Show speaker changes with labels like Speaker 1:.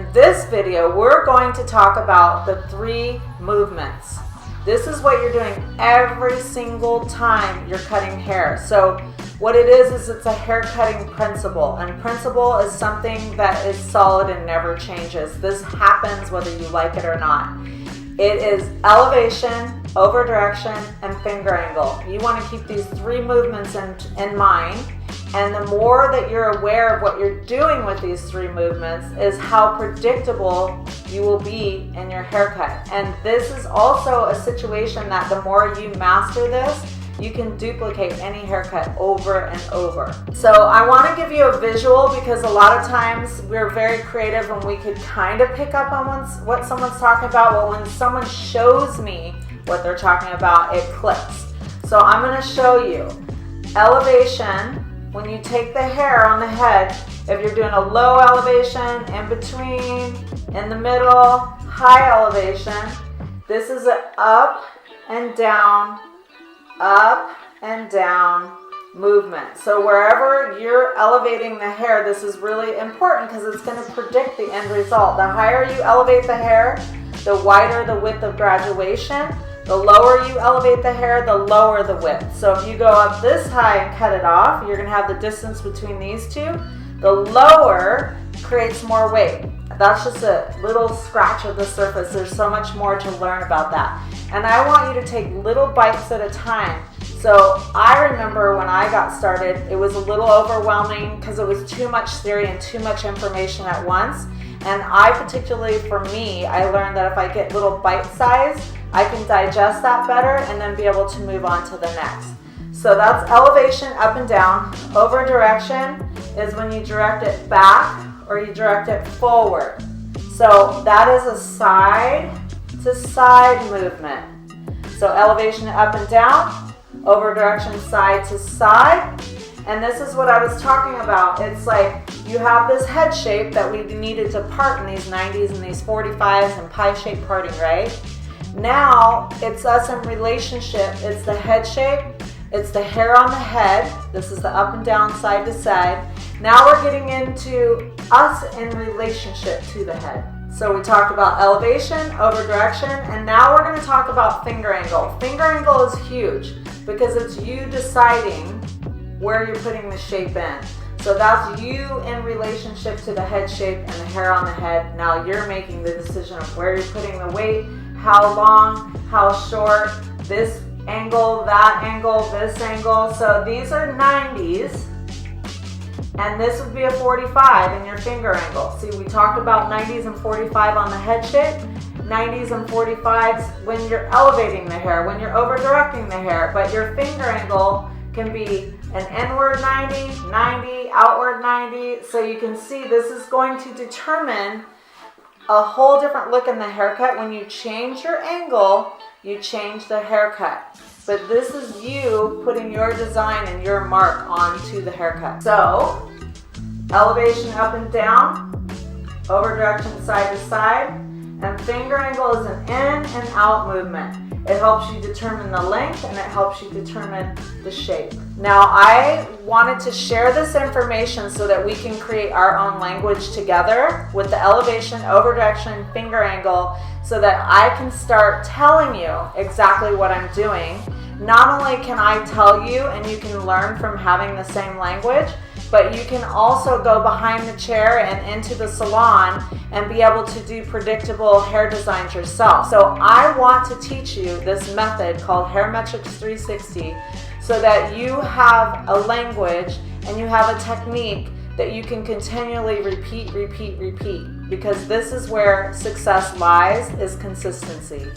Speaker 1: In this video, we're going to talk about the 3 movements. This is what you're doing every single time you're cutting hair. So what it is it's a hair cutting principle, and principle is something that is solid and never changes. This happens whether you like it or not. It is elevation, over direction, and finger angle. You want to keep these 3 movements in mind, and the more that you're aware of what you're doing with these 3 movements is how predictable you will be in your haircut. And this is also a situation that the more you master this, you can duplicate any haircut over and over. So I want to give you a visual because a lot of times we're very creative and we could kind of pick up on what someone's talking about, but when someone shows me what they're talking about, it clicks. So I'm going to show you elevation. When you take the hair on the head, if you're doing a low elevation, in between, in the middle, high elevation, this is an up and down movement. So wherever you're elevating the hair, this is really important because it's going to predict the end result. The higher you elevate the hair, the wider the width of graduation. The lower you elevate the hair, the lower the width. So if you go up this high and cut it off, you're going to have the distance between these two. The lower creates more weight. That's just a little scratch of the surface. There's so much more to learn about that. And I want you to take little bites at a time. So I remember when I got started, it was a little overwhelming because it was too much theory and too much information at once. And particularly for me, I learned that if I get little bite size, I can digest that better and then be able to move on to the next. So that's elevation, up and down. Over direction is when you direct it back or you direct it forward. So that is a side to side movement. So elevation, up and down, over direction, side to side. And this is what I was talking about. It's like you have this head shape that we needed to part in these 90s and these 45s and pie shape parting, right? Now it's us in relationship. It's the head shape. It's the hair on the head. This is the up and down, side to side. Now we're getting into us in relationship to the head. So we talked about elevation, over direction, and now we're going to talk about finger angle. Finger angle is huge because it's you deciding where you're putting the shape in. So that's you in relationship to the head shape and the hair on the head. Now you're making the decision of where you're putting the weight, how long, how short, this angle, that angle, this angle. So these are 90s, and this would be a 45 in your finger angle. See, we talked about 90s and 45 on the head shape, 90s and 45s when you're elevating the hair, when you're over directing the hair, but your finger angle can be an inward 90, 90, outward 90. So you can see this is going to determine a whole different look in the haircut. When you change your angle, you change the haircut. But this is you putting your design and your mark onto the haircut. So elevation, up and down, over direction, side to side, and finger angle is an in and out movement. It helps you determine the length and it helps you determine the shape. Now I wanted to share this information so that we can create our own language together with the elevation, over direction, finger angle, so that I can start telling you exactly what I'm doing. Not only can I tell you and you can learn from having the same language, but you can also go behind the chair and into the salon and be able to do predictable hair designs yourself. So I want to teach you this method called Hair Metrics 360 so that you have a language and you have a technique that you can continually repeat, because this is where success lies, is consistency.